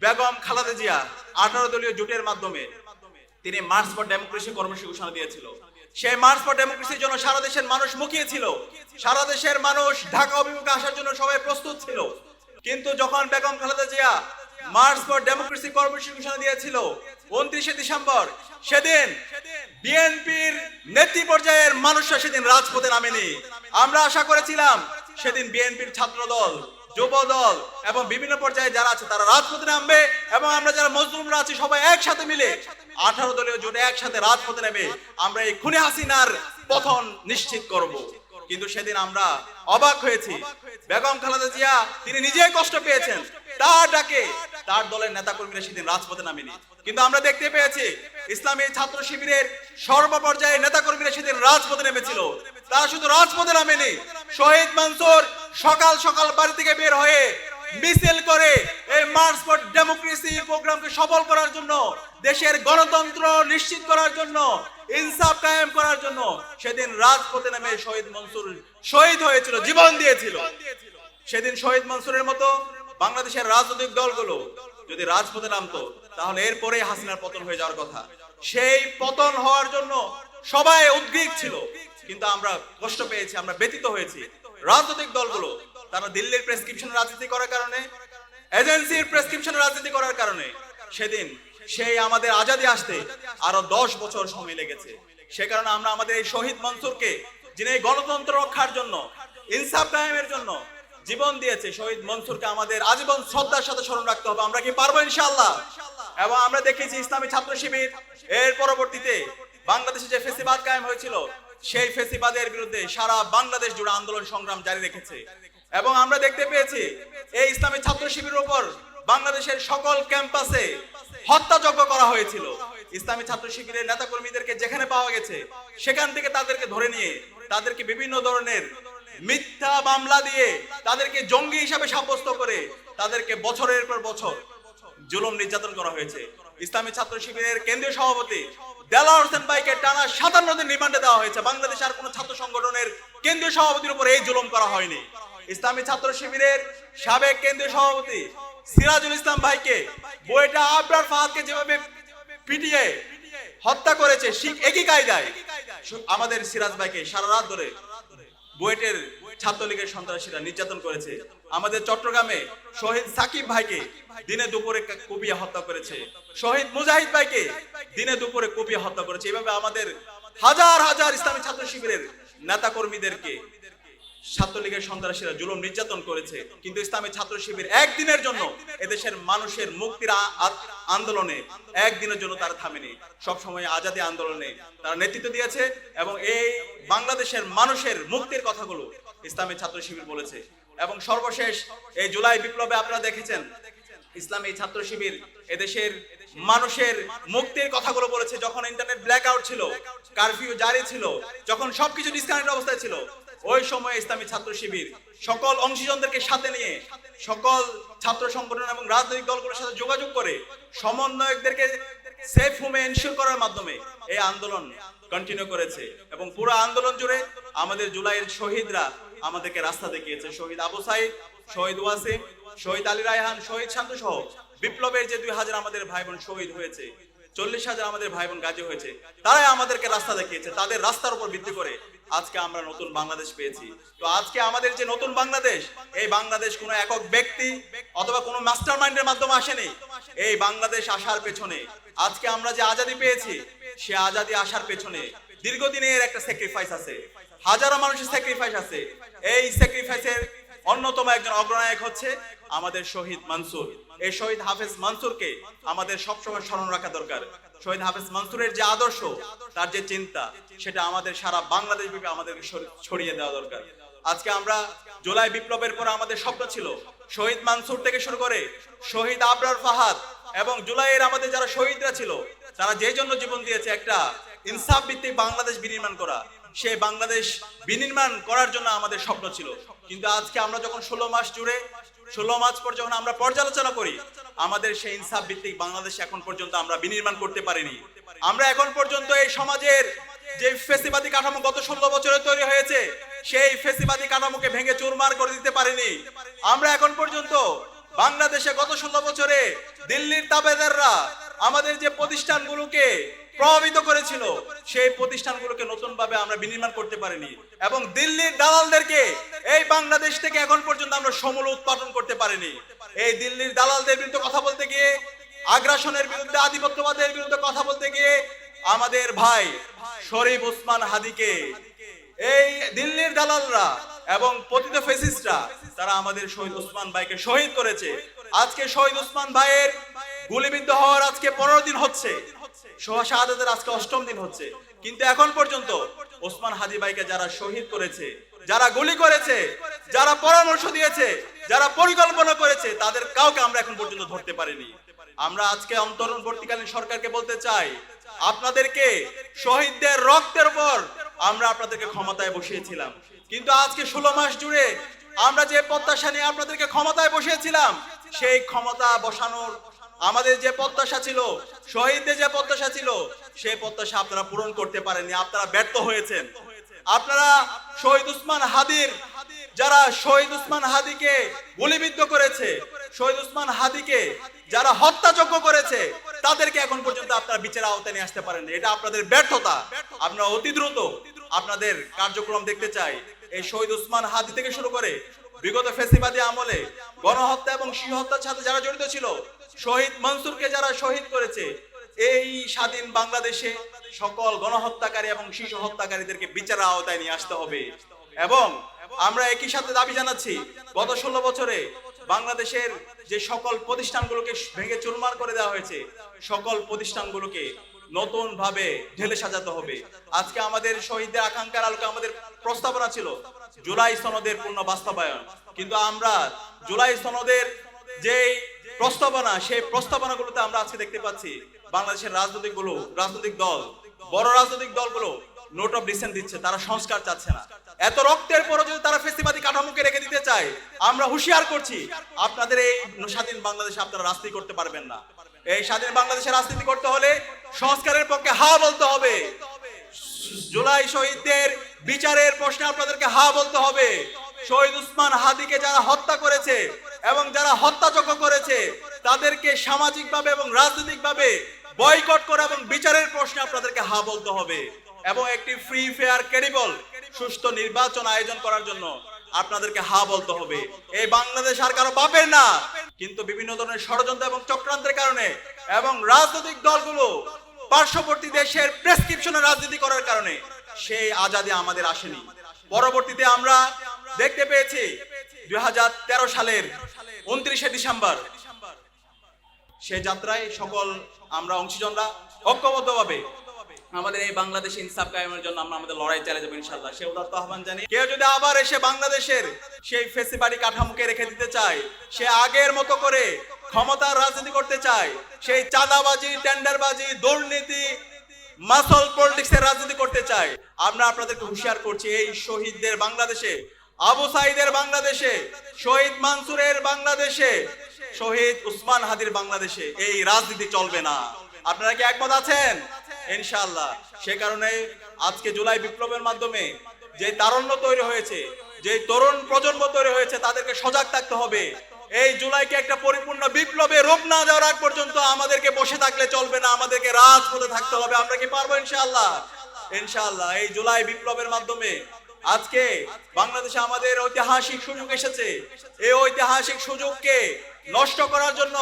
বেগম খালেদা জিয়া 18 দলীয় জোটের মাধ্যমে তিনি মার্চ ফর ডেমোক্রেসি কর্মসূচি ঘোষণা দিয়েছিল। সেই মার্চ ফর ডেমোক্রেসির জন্য সারা দেশের মানুষ মুখিয়েছিল, সারা দেশের মানুষ ঢাকা অভিমুখে আসার জন্য সবাই প্রস্তুত ছিল। কিন্তু যখন Begum Khaleda Zia March for democracy কর্মসূচি ঘোষণা দিয়েছিল 29শে ডিসেম্বর, সেদিন বিএনপির নেতৃ পর্যায়ের মানুষরা সেদিন রাজপথে নামেনি। আমরা আশা করেছিলাম সেদিন বিএনপির ছাত্র দল, যুব দল এবং বিভিন্ন পর্যায়ে যারা আছে তারা রাজপথে নামবে এবং আমরা যারা মজলুমরা আছি সবাই একসাথে মিলে 18 দলীয় জোটে একসাথে রাজপথে নেমে আমরা এই খুনি হাসিনার পতন নিশ্চিত করব। কিন্তু সেদিন আমরা অবাক হয়েছি, বেগম খালেদা জিয়া তিনি নিজেই কষ্ট পেয়েছেন, তার ডাকে তার দলের নেতাকর্মীরা সেদিন রাজপথে নামেনি। কিন্তু আমরা দেখতে পেয়েছি ইসলামী ছাত্র শিবিরের সর্বপর্যায়ের নেতাকর্মীরা সেদিন রাজপথে নেমেছিল। তারা শুধু রাজপথে নামেনি, শহীদ মনসুর সকাল সকাল বাড়ি থেকে বের হয়ে মিছিল করে এই মার্চ ফর ডেমোক্রেসি প্রোগ্রামকে সফল করার জন্য, দেশের গণতন্ত্র নিশ্চিত করার জন্য, ইনসাফ কায়েম করার জন্য সেদিন রাজপথে নেমে শহীদ মনসুর শহীদ হয়েছিল, জীবন দিয়েছিল। সেদিন শহীদ মনসুরের মতো বাংলাদেশের রাজনৈতিক দলগুলো যদি রাজপথে নামতো তাহলে এরপরেই হাসিনার পতন হয়ে যাওয়ার কথা। সেই পতন হওয়ার জন্য সবাই উদ্গ্রীব ছিল, কিন্তু আমরা কষ্ট পেয়েছি, আমরা ব্যথিত হয়েছি। রাজনৈতিক দলগুলো তারা দিল্লির প্রেসক্রিপশন রাজনীতি করার কারণে, এজেন্সির প্রেসক্রিপশন রাজনীতি করার কারণে সেদিন সেই আমাদের আজাদি আসতে আরো 10 বছর সময় লেগেছে। সে কারণে আমরা আমাদের এই শহীদ মনসুরকে, যিনি গণতন্ত্র রক্ষার জন্য, ইনসাফ কায়েমের জন্য জীবন দিয়েছে, শহীদ মনসুরকে আমাদের আজীবন শ্রদ্ধার সাথে স্মরণ রাখতে হবে। আমরা কি পারবো? ইনশাআল্লাহ। এবং আমরা দেখেছি ইসলামী ছাত্র শিবির এর পরবর্তীতে বাংলাদেশে যে ফেসিবাদ কায়েম হয়েছিল সেই ফেসিবাদের বিরুদ্ধে সারা বাংলাদেশ জুড়ে আন্দোলন সংগ্রাম জারি রেখেছে। এবং আমরা দেখতে পেয়েছি এই ইসলামী ছাত্র শিবিরের উপর বাংলাদেশের সকল ক্যাম্পাসে হত্যাযজ্ঞ করা হয়েছিল। ইসলামী ছাত্র শিবিরের নেতাকর্মীদেরকে যেখানে পাওয়া গেছে সেখান থেকে তাদেরকে ধরে নিয়ে তাদেরকে বিভিন্ন ধরনের মিথ্যা মামলা দিয়ে তাদেরকে জঙ্গি হিসাবে সাব্যস্ত করে তাদেরকে বছরের পর বছর জুলুম নির্যাতন করা হয়েছে। ইসলামী ছাত্র শিবিরের কেন্দ্রীয় সভাপতি দেলাওয়ার হোসেন ভাইকে টানা 57 দিন রিমান্ডে দেওয়া হয়েছে। বাংলাদেশে আর কোনো ছাত্র সংগঠনের কেন্দ্রীয় সভাপতির উপর এই জুলুম করা হয়নি। ইসলামী ছাত্র শিবিরের সাবেক কেন্দ্রীয় সভাপতি সিরাজুল ইসলাম ভাইকে, বুয়েটা আবরার ফাহাদকে যেভাবে পিটিয়ে হত্যা করেছে ঠিক একই কায়দায় আমাদের সিরাজ ভাইকে সারা রাত ধরে বুয়েটের ছাত্রলীগের সন্ত্রাসীরা নির্যাতন করেছে। আমাদের চট্টগ্রামে শহীদ সাকিব ভাইকে দিনে দুপুরে কুপিয়ে হত্যা করেছে, শহীদ মুজাহিদ ভাইকে দিনে দুপুরে কুপিয়ে হত্যা করেছে। এভাবে আমাদের হাজার হাজার ইসলামী ছাত্র শিবিরের নেতা কর্মীদেরকে ছাত্রলীগের সন্ত্রাসীরা জুলুম নির্যাতন করেছে। কিন্তু ইসলামী ছাত্র শিবির একদিনের জন্য এদেশের মানুষের মুক্তির আন্দোলনে একদিনের জন্য তারা থামেনি, সবসময় আজাদী আন্দোলনে তারা নেতৃত্ব দিয়েছে এবং এই বাংলাদেশের মানুষের মুক্তির কথাগুলো ইসলামী ছাত্র শিবির বলেছে। এবং সর্বশেষ এই জুলাই বিপ্লবে আপনারা দেখেছেন ইসলামী ছাত্র শিবির এদেশের মানুষের মুক্তির কথাগুলো বলেছে। যখন ইন্টারনেট ব্ল্যাক আউট ছিল, কারফিউ জারি ছিল, যখন সবকিছু ডিসকানেক্ট অবস্থায় ছিল, ওই সময় ইসলামী ছাত্র শিবির সকল অংশীজনদেরকে সাথে নিয়ে সকল ছাত্র সংগঠন এবং রাজনৈতিক দলগুলোর সাথে যোগাযোগ করে সমন্বয়কদেরকে সেফ হোমে এনশিওর করার মাধ্যমে এই আন্দোলন কন্টিনিউ করেছে। এবং পুরো আন্দোলন জুড়ে আমাদের জুলাইয়ের শহীদরা আমাদেরকে রাস্তা দেখিয়েছে। শহীদ আবু সাইদ, শহীদ ওয়াসিম, শহীদ আলী রায়হান, শহীদ শান্ত সহ বিপ্লবের যে 2000 আমাদের ভাই বোন শহীদ হয়েছে, 40,000 আমাদের ভাই বোন গাজী হয়েছে, তারাই আমাদেরকে রাস্তা দেখিয়েছে। তাদের রাস্তার উপর ভিত্তি করে আজকে আমরা নতুন বাংলাদেশ পেয়েছি। তো আজকে আমাদের যে নতুন বাংলাদেশ, এই বাংলাদেশ কোনো একক ব্যক্তি অথবা কোনো মাস্টারমাইন্ডের মাধ্যমে আসেনি। এই বাংলাদেশ আসার পেছনে, আজকে আমরা যে আজাদি পেয়েছি, সে আজাদি আসার পেছনে দীর্ঘদিনের একটা স্যাক্রিফাইস আছে, হাজারো মানুষের স্যাক্রিফাইস আছে। এই স্যাক্রিফাইসের অন্যতম একজন অগ্রনায়ক হচ্ছে আমাদের শহীদ মনসুর। এই শহীদ হাফেজ মনসুরকে আমাদের সবসময় স্মরণ রাখা দরকার। শহীদ হাফেজ মনসুরের যে আদর্শ, তার যে চিন্তা, সেটা আমাদের সারা বাংলাদেশ ব্যাপী আমাদেরকে ছড়িয়ে দেওয়া দরকার। আজকে আমরা জুলাই বিপ্লবের পর আমাদের স্বপ্ন ছিল শহীদ মনসুর থেকে শুরু করে শহীদ আবরার ফাহাদ এবং জুলাইয়ের আমাদের যারা শহীদরা ছিল, তারা যে জন্য জীবন দিয়েছে একটা ইনসাফ ভিত্তিক বাংলাদেশ বিনির্মাণ করা, সেই বাংলাদেশ বিনির্মাণ করার জন্য আমাদের স্বপ্ন ছিল। কিন্তু আজকে আমরা যখন 16 মাস জুড়ে 16 মাস পর যখন আমরা পর্যালোচনা করি, আমাদের সেই ইনসাফ ভিত্তিক বাংলাদেশ এখন পর্যন্ত আমরা বিনির্মাণ করতে পারিনি। আমরা এখন পর্যন্ত এই সমাজের যে ফেসিবাদী কাঠামো গত 16 বছরে তৈরি হয়েছে, সেই ফেসিবাদী কাঠামোকে ভেঙে চুরমার করে দিতে পারিনি। আমরা এখন পর্যন্ত বাংলাদেশে গত 16 বছরে দিল্লির তাবেদাররা আমাদের যে প্রতিষ্ঠানগুলোকে প্রভাবিত করেছিল, সেই প্রতিষ্ঠানগুলোকে নতুন ভাবে আমরা বিনির্মাণ করতে পারিনি, এবং দিল্লির দালালদেরকে এই বাংলাদেশ থেকে এখন পর্যন্ত আমরা সমূল উৎপাদন করতে পারিনি। এই দিল্লির দালালদের বিরুদ্ধে কথা বলতে গিয়ে, আগ্রাসনের বিরুদ্ধে, আধিপত্যবাদের বিরুদ্ধে কথা বলতে গিয়ে আমাদের ভাই শরীফ ওসমান হাদিকে এই দিল্লির দালালরা এবং পতিত ফ্যাসিস্টরা তারা আমাদের শহীদ ওসমান ভাইকে শহীদ করেছে। আজকে শহীদ ওসমান ভাইয়ের গুলিবিদ্ধ হওয়ার আজকে 15 দিন হচ্ছে, শাহাদাতের আজকে 8ম দিন হচ্ছে, কিন্তু এখন পর্যন্ত ওসমান হাদি ভাইকে যারা শহীদ করেছে, যারা গুলি করেছে, যারা পরামর্শ দিয়েছে, যারা পরিকল্পনা করেছে, তাদের কাউকে আমরা এখন পর্যন্ত ধরতে পারিনি। আমরা আজকে অন্তর্বর্তীকালীন সরকারকে বলতে চাই, আপনাদেরকে শহীদদের রক্তের উপর আমরা আপনাদেরকে ক্ষমতায় বসিয়েছিলাম, কিন্তু আজকে 16 মাস জুড়ে আমরা যে প্রত্যাশা নিয়ে আপনাদেরকে ক্ষমতায় বসিয়েছিলাম, সেই ক্ষমতা বসানোর আমাদের যে প্রত্যাশা ছিল, শহীদদের যে প্রত্যাশা ছিল, সেই প্রত্যাশা আপনারা পূরণ করতে পারেননি, আপনারা ব্যর্থ হয়েছেন। আপনারা শহীদ ওসমান হাদির, যারা শহীদ ওসমান হাদিকে গুলিবিদ্ধ করেছে, শহীদ ওসমান হাদিকে যারা হত্যাযজ্ঞ করেছে, তাদেরকে এখন পর্যন্ত আপনারা বিচারের আওতায় নিয়ে আসতে পারেননি। এটা আপনাদের ব্যর্থতা। আপনারা অতি দ্রুত আপনাদের কার্যক্রম দেখতে চাই। এই শহীদ ওসমান হাদি থেকে শুরু করে বিগত ফ্যাসিবাদী আমলে গণহত্যা এবং শিশু হত্যার সাথে যারা জড়িত ছিল, শহীদ মনসুরকে যারা শহীদ করেছে, এই স্বাধীন বাংলাদেশে সকল গণহত্যাকারী এবং শিশু হত্যাকারীদেরকে বিচারের আওতায় নিয়ে আসতে হবে। এবং আমরা একই সাথে দাবি জানাচ্ছি, গত 16 বছরে বাংলাদেশের যে সকল প্রতিষ্ঠানগুলোকে ভেঙে চুরমার করে দেওয়া হয়েছে, সকল প্রতিষ্ঠানগুলোকে নতুন ভাবে ঢেলে সাজাতে হবে। আজকে আমাদের শহীদদের আকাঙ্ক্ষার আলোকে আমাদের প্রস্তাবনা ছিল জুলাই সনদের পূর্ণ বাস্তবায়ন, কিন্তু আমরা জুলাই সনদের যে প্রস্তাবনা, সেই প্রস্তাবনাগুলোতে আমরা আজকে দেখতে পাচ্ছি বাংলাদেশের রাজনৈতিক দল, বড় রাজনৈতিক দলগুলো নোট অফ ডিসেন্ট দিচ্ছে, তারা সংস্কার চাচ্ছে না। এত রক্তের পরও যদি তারা ফ্যাসিবাদী কাঠামোকে রেখে দিতে চায়, আমরা হুঁশিয়ার করছি, আপনাদের এই স্বাধীন বাংলাদেশে আপনারা রাজনীতি করতে পারবেন না। এই স্বাধীন বাংলাদেশে রাজনীতি করতে হলে সংস্কারের পক্ষে হা বলতে হবে। জুলাই শহীদদের বিচারের প্রশ্নে আপনাদেরকে হা বলতে হবে। শহীদ ওসমান হাদিকে যারা হত্যা করেছে এবং যারা হত্যাযজ্ঞ করেছে, তাদেরকে সামাজিকভাবে এবং রাজনৈতিকভাবে বয়কট করা এবং বিচারের প্রশ্নে আপনাদেরকে হা বলতে হবে। এবং একটি ফ্রি, ফেয়ার, ক্রেডিবল, সুষ্ঠু নির্বাচন আয়োজন করার জন্য আপনাদেরকে হা বলতে হবে। এই বাংলাদেশ আর কারো বাপের না, কিন্তু বিভিন্ন ধরনের ষড়যন্ত্র এবং চক্রান্তের কারণে এবং রাজনৈতিক দলগুলো পার্শ্ববর্তী দেশের প্রেসক্রিপশনে রাজনীতি করার কারণে সেই আজাদি আমাদের আসেনি। পরবর্তীতে আমরা দেখতে পেয়েছি 2013 সালের 29শে ডিসেম্বর সেই যাত্রায় সকল আমরা অংশীজনরা ঐক্যবদ্ধভাবে আমাদের এই বাংলাদেশে ইনসাফ কায়েমের জন্য আমরা আমাদের লড়াই চালিয়ে যাবো ইনশাআল্লাহ। সে উদাত্ত আহ্বান জানি, কেউ যদি আবার এসে বাংলাদেশের সেই ফ্যাসিবাদী কাঠামোকে রেখে দিতে চায়, সে আগের মতো করে ক্ষমতার রাজনীতি করতে চায়, সেই চাঁদাবাজি, টেন্ডারবাজি, দুর্নীতি, মাসল পলিটিক্সের রাজনীতি করতে চায়, আমরা আপনাদেরকে হুঁশিয়ার করছি, এই শহীদদের বাংলাদেশে, আবু সাইদের বাংলাদেশে, শহীদ মানসুরের বাংলাদেশে, শহীদ ওসমান হাদির বাংলাদেশে এই রাজনীতি চলবে না। আপনারা কি একমত আছেন? ইনশাআল্লাহ। সে কারণে আজকে জুলাই বিপ্লবের মাধ্যমে যে তারুণ্য তৈরি হয়েছে, যে তরুণ প্রজন্ম তৈরি হয়েছে, তাদেরকে সজাগ থাকতে হবে। এই জুলাইকে একটা পরিপূর্ণ বিপ্লবে রূপ না দেওয়ার আগ পর্যন্ত আমাদেরকে বসে থাকলে চলবে না, আমাদেরকে রাজপথে থাকতে হবে। আমরা কি পারবো? ইনশাআল্লাহ। ইনশাআল্লাহ এই জুলাই বিপ্লবের মাধ্যমে আজকে বাংলাদেশে আমাদের ঐতিহাসিক সুযোগ এসেছে। এই ঐতিহাসিক সুযোগকে নষ্ট করার জন্য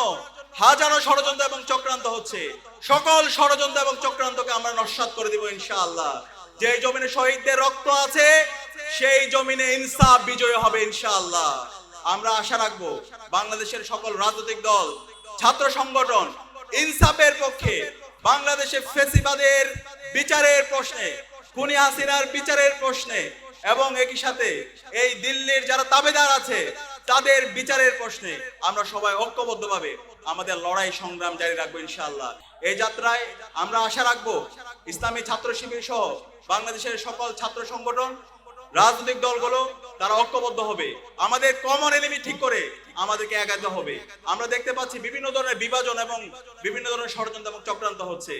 হাজারো ষড়যন্ত্র এবং চক্রান্ত হচ্ছে। সকল ষড়যন্ত্র এবং চক্রান্তকে আমরা নস্যাৎ করে দিব ইনশাআল্লাহ। যে জমিনে শহীদদের রক্ত আছে, সেই জমিনে ইনসাফ বিজয় হবে ইনশাআল্লাহ। আমরা আশা রাখবো বাংলাদেশের সকল রাজনৈতিক দল, ছাত্র সংগঠন ইনসাফের পক্ষে, বাংলাদেশে ফ্যাসিবাদের বিচারের প্রশ্নে, খুনি হাসিনার বিচারের প্রশ্নে এবং একই সাথে এই দিল্লির যারা তাবেদার আছে তাদের বিচারের প্রশ্নে আমরা সবাই ঐক্যবদ্ধভাবে আমাদের লড়াই সংগ্রাম জারি রাখবো ইনশাআল্লাহ। এই যাত্রায় আমরা আশা রাখবো ইসলামী ছাত্র শিবির সহ বাংলাদেশের সকল ছাত্র সংগঠন, রাজনৈতিক দলগুলো তারা ঐক্যবদ্ধ হবে। আমাদের কমন এনিমি ঠিক করে আমাদেরকে এগাতে হবে। আমরা দেখতে পাচ্ছি বিভিন্ন ধরনের বিভাজন এবং বিভিন্ন ধরনের ষড়যন্ত্র এবং চক্রান্ত হচ্ছে।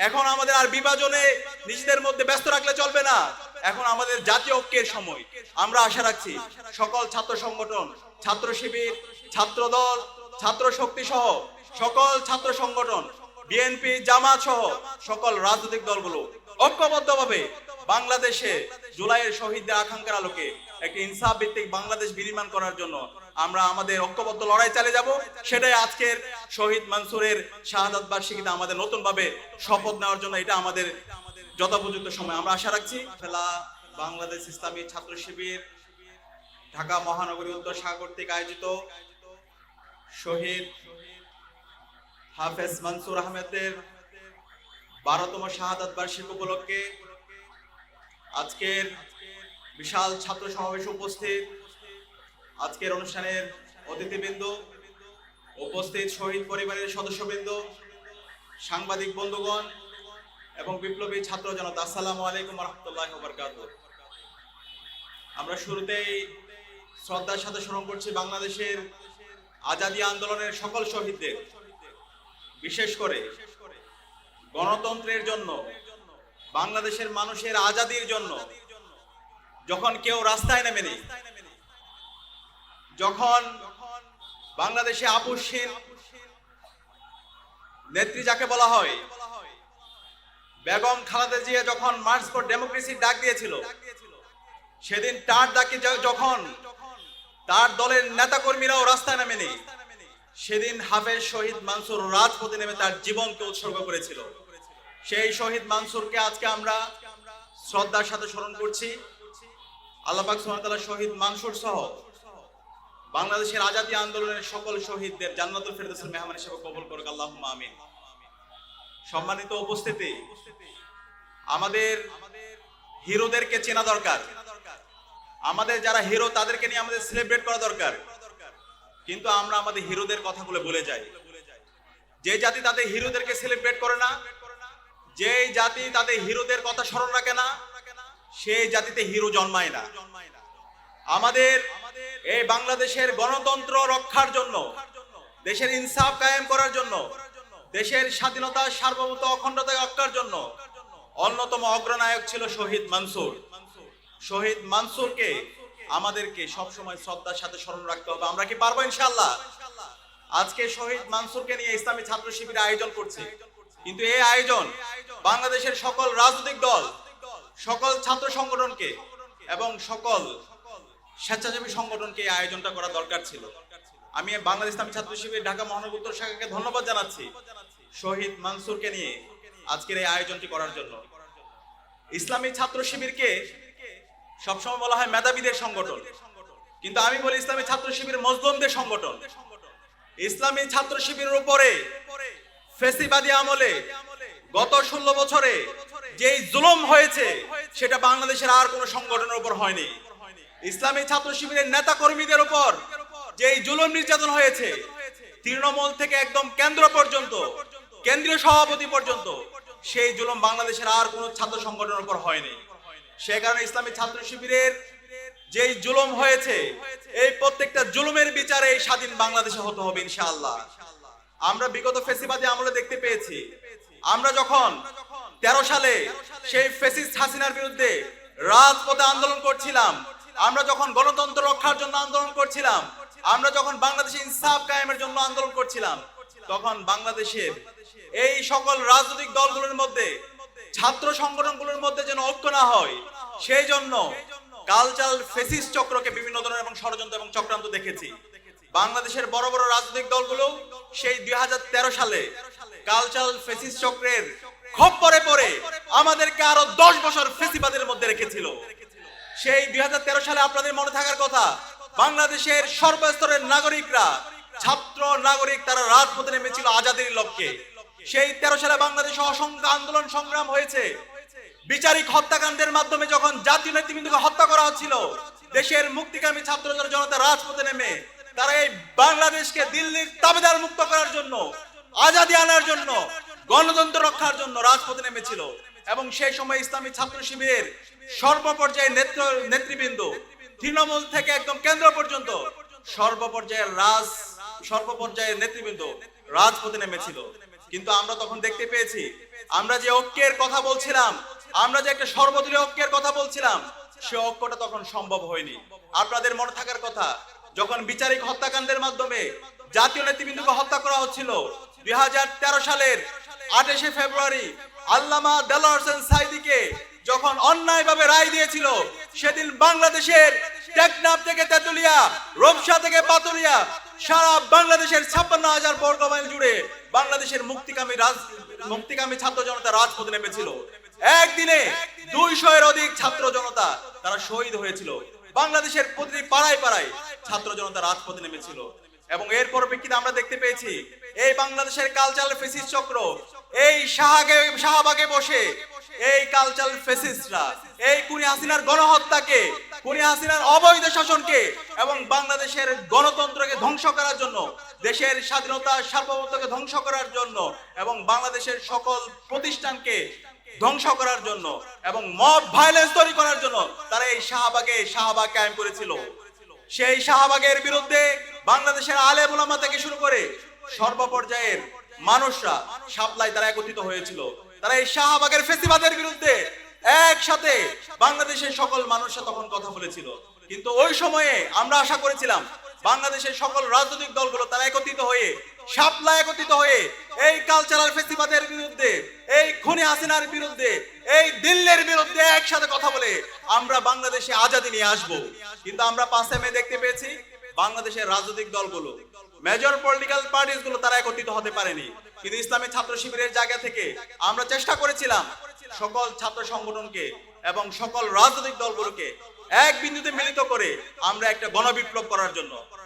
এখন আমাদের আর বিভাজনে নিজেদের মধ্যে ব্যস্ত রাখলে চলবে না, এখন আমাদের জাতীয় ঐক্যের সময়। আমরা আশা রাখছি সকল ছাত্র সংগঠন, ছাত্র শিবির, ছাত্র দল, ছাত্র শক্তি সহ সকল ছাত্র সংগঠন, বিএনপি, জামাত সহ সকল রাজনৈতিক দলগুলো ঐক্যবদ্ধভাবে বাংলাদেশে জুলাইয়ের শহীদদের আকাঙ্ক্ষার আলোকে একটি ইনসাফ ভিত্তিক বাংলাদেশ বিনির্মাণ করার জন্য আমরা আমাদের ঐক্যবদ্ধ লড়াই চালিয়ে যাব। সেটাই আজকের শহীদ মানসুরের শাহাদাত বার্ষিকীতে আমাদের নতুন ভাবে শপথ নেওয়ার জন্য এটা আমাদের যথোপযুক্ত সময়। আমরা আশা রাখছি ফেলা বাংলাদেশ ইসলামী ছাত্র শিবির ঢাকা মহানগরী উত্তর শাখা কর্তৃক আয়োজিত শহীদ হাফেজ মানসুর আহমেদের 12তম শাহাদাত বার্ষিকী উপলক্ষে আজকের বিশাল ছাত্র সমাবেশ উপস্থিত, আজকের অনুষ্ঠানের অতিথিবৃন্দ, উপস্থিত শহীদ পরিবারের সদস্যবৃন্দ, সাংবাদিক বন্ধুগণ এবং বিপ্লবী ছাত্র জনতা, আসসালামু আলাইকুম ওয়া রাহমাতুল্লাহি ওয়া বারাকাতুহু। আমরা শুরুতেই শ্রদ্ধার সাথে স্মরণ করছি বাংলাদেশের আজাদী আন্দোলনের সকল শহীদদের, বিশেষ করে গণতন্ত্রের জন্য, বাংলাদেশের মানুষের আজাদীর জন্য যখন কেউ রাস্তায় নেমেনি, যখন বাংলাদেশে আপসহীন নেত্রী যাকে বলা হয় বেগম খালেদা জিয়া যখন মার্চ ফর ডেমোক্রেসির ডাক দিয়েছিল, সেদিন তার ডাকে যখন তার দলের নেতাকর্মীরাও রাস্তায় নামেনি, সেদিন হাফেজ শহীদ মানসুর রাজপথে নেমে তার জীবনকে উৎসর্গ করেছিল। সেই শহীদ মানসুরকে আজকে আমরা শ্রদ্ধার সাথে স্মরণ করছি। আল্লাহ পাক সুবহানাহু ওয়া তাআলা শহীদ মানসুর সহ বাংলাদেশের আজাদী আন্দোলনের সকল শহীদদের জান্নাতুল ফেরদৌসের মেহমান হিসেবে কবুল করুক, আল্লাহুম্মা আমিন। সম্মানিত উপস্থিতি, আমাদের হিরোদেরকে চেনা দরকার, আমাদের যারা হিরো তাদেরকে নিয়ে আমাদের সেলিব্রেট করা দরকার, কিন্তু আমরা আমাদের হিরোদের কথাগুলো ভুলে যাই। যে জাতি তাদের হিরোদেরকে সেলিব্রেট করে না, যে জাতি তাদের হিরোদের কথা স্মরণ রাখে না, সেই জাতিতে হিরো জন্মায় না। আমাদের এই বাংলাদেশের গণতন্ত্র রক্ষার জন্য, দেশের ইনসাফ কায়েম করার জন্য, দেশের স্বাধীনতা, সার্বভৌমত্ব, অখণ্ডতা রক্ষার জন্য অন্যতম অগ্রনায়ক ছিল শহীদ মানসুর। শহীদ মানসুরকে আমাদেরকে সবসময় শ্রদ্ধার সাথে স্মরণ রাখতে হবে। আমরা কি পারবো ইনশাআল্লাহ? আজকে শহীদ মানসুরকে নিয়ে ইসলামী ছাত্র শিবির আয়োজন করছে, কিন্তু এই আয়োজন বাংলাদেশের সকল রাজনৈতিক দল, সকল ছাত্র সংগঠনকে এবং সকল স্বেচ্ছাসেবী সংগঠনকে এই আয়োজনটা করা দরকার ছিল। আমি বাংলাদেশ ইসলামী ছাত্র শিবির ঢাকা মহানগর উত্তর শাখাকে ধন্যবাদ জানাচ্ছি শহীদ মানসুরকে নিয়ে আজকের এই আয়োজনটি করার জন্য। ইসলামী ছাত্র শিবিরকে সবসময় বলা হয় মেধাবীদের সংগঠন, কিন্তু আমি বলি ইসলামী ছাত্র শিবির মজলুমদের সংগঠন। ইসলামী ছাত্র শিবিরের উপরে ফ্যাসিবাদী আমলে গত 16 বছরে যেই জুলুম হয়েছে সেটা বাংলাদেশের আর কোনো সংগঠনের উপর হয়নি। ইসলামী ছাত্র শিবিরের নেতা কর্মীদের উপর যেই জুলুম নির্যাতন হয়েছে, তৃণমূল থেকে একদম কেন্দ্র পর্যন্ত, কেন্দ্রীয় সভাপতি পর্যন্ত, সেই জুলুম বাংলাদেশের আর কোনো ছাত্র সংগঠনের উপর হয়নি। সে কারণে ইসলামী ছাত্র শিবিরের যেই জুলুম হয়েছে, এই প্রত্যেকটা জুলুমের বিচারে এই স্বাধীন বাংলাদেশে হতে হবে ইনশাআল্লাহ। আমরা বিগত ফ্যাসিবাদী আমলে দেখতে পেয়েছি, আমরা যখন 13 সালে সেই ফ্যাসিস্ট হাসিনার বিরুদ্ধে রাজপথে আন্দোলন করছিলাম, আমরা যখন গণতন্ত্র রক্ষার জন্য আন্দোলন করছিলাম, আমরা যখন বাংলাদেশে ইনসাফ কায়েমের জন্য আন্দোলন করছিলাম, তখন বাংলাদেশের এই সকল রাজনৈতিক দলগুলোর মধ্যে, ছাত্র সংগঠনগুলোর মধ্যে যেন ঐক্য না হয়, সেই জন্য কালচারাল ফেসিস্ট চক্রকে বিভিন্ন ধরনের এবং ষড়যন্ত্র এবং চক্রান্ত দেখেছি। বাংলাদেশের বড় বড় রাজনৈতিক দলগুলো সেই 2013 সালে কালচারাল ফেসিস্ট চক্রের খপ্পরে পড়ে আমাদেরকে আরো 10 বছর ফেসিবাদের মধ্যে রেখেছিল। সেই 2013 সালে আপনাদের মনে থাকার কথা, বাংলাদেশের সর্বস্তরের নাগরিকরা, ছাত্র নাগরিক, তারা রাজপথে নেমেছিল আজাদীর লক্ষ্যে। সেই 13 সালে বাংলাদেশে অসংখ্য আন্দোলন সংগ্রাম হয়েছে। বিচারিক হত্যাকাণ্ডের মাধ্যমে যখন জাতীয় নেতৃবৃন্দকে হত্যা করা হচ্ছিল, দেশের মুক্তিকামী ছাত্র জনতা রাজপথে নেমে তারা এই বাংলাদেশকে দিল্লির তাবেদার মুক্ত করার জন্য, আজাদী আনার জন্য, গণতন্ত্র রক্ষার জন্য রাজপথে নেমেছিল। এবং সেই সময় ইসলামী ছাত্র শিবিরের সর্বপর্যায়ের নেতৃবৃন্দ, তৃণমূল থেকে একদম কেন্দ্র পর্যন্ত সর্বপর্যায়ের নেতৃবৃন্দ রাজপথে নেমেছিল। কিন্তু আমরা তখন দেখতে পেয়েছি, আমরা যে ঐক্যের কথা বলছিলাম, আমরা যে একটা সর্বদলীয় ঐক্যের কথা বলছিলাম, সে ঐক্যটা তখন সম্ভব হয়নি। আপনাদের মনে থাকার কথা, যখন বিচারিক হত্যাকাণ্ডের মাধ্যমে জাতীয় নেতৃবৃন্দকে হত্যা করা হচ্ছিল। 2013 সালের 28শে ফেব্রুয়ারি আল্লামা দেলোয়ার হোসেন সাঈদীকে যখন অন্যায়ভাবে রায় দিয়েছিল, সেদিন বাংলাদেশের টেকনাফ থেকে তেতুলিয়া, রূপসা থেকে পাতুরিয়া, সারা বাংলাদেশের 56,000 বর্গ মাইল জুড়ে বাংলাদেশের মুক্তিকামী ছাত্র জনতা রাজপথে নেমেছিল। একদিনে 200 এর অধিক ছাত্র জনতা তারা শহীদ হয়েছিল। বাংলাদেশের প্রতিটি পাড়ায় পাড়ায় ছাত্র জনতা রাজপথে নেমেছিল। এবং এর পরিপ্রেক্ষিতে আমরা দেখতে পেয়েছি এই বাংলাদেশের কালচারাল ফেসিস্ট চক্র এই শাহবাগে বসে এই কালচারাল ফেসিস্টরা এই খুনি হাসিনার গণহত্যাকে, খুনি হাসিনার অবৈধ শাসনকে এবং বাংলাদেশের গণতন্ত্রকে ধ্বংস করার জন্য, দেশের স্বাধীনতা সার্বভৌমত্বকে ধ্বংস করার জন্য এবং বাংলাদেশের সকল প্রতিষ্ঠানকে ধ্বংস করার জন্য এবং মব ভায়োলেন্স তৈরি করার জন্য তারা এই শাহবাগ কায়েম করেছিল। সেই শাহবাগের বিরুদ্ধে বাংলাদেশের আলেম ওলামা থেকে শুরু করে সর্বপর্যায়ের মানুষরা শাপলায় তারা একত্রিত হয়েছিল। তারা এই শাহবাগের ফেসিবাদের বিরুদ্ধে একসাথে বাংলাদেশের সকল মানুষরা তখন কথা বলেছিল। কিন্তু ওই সময়ে আমরা আশা করেছিলাম বাংলাদেশের সকল রাজনৈতিক দলগুলো তারা একত্রিত হয়ে, শাপলা একত্রিত হয়ে এই কালচারাল ফেসিবাদের বিরুদ্ধে, এই খুনি হাসিনার বিরুদ্ধে, এই দিল্লির বিরুদ্ধে একসাথে কথা বলে আমরা বাংলাদেশে আজাদি নিয়ে আসবো। কিন্তু আমরা 5 মে দেখতে পেয়েছি বাংলাদেশের রাজনৈতিক দলগুলো, মেজর পলিটিক্যাল পার্টিস গুলো তারা একত্রিত হতে পারেনি। কিন্তু ইসলামী ছাত্র শিবিরের জায়গা থেকে আমরা চেষ্টা করেছিলাম সকল ছাত্র সংগঠনকে এবং সকল রাজনৈতিক দলগুলোকে এক বিন্দুতে মিলিত করে আমরা একটা গণবিপ্লব করার জন্য।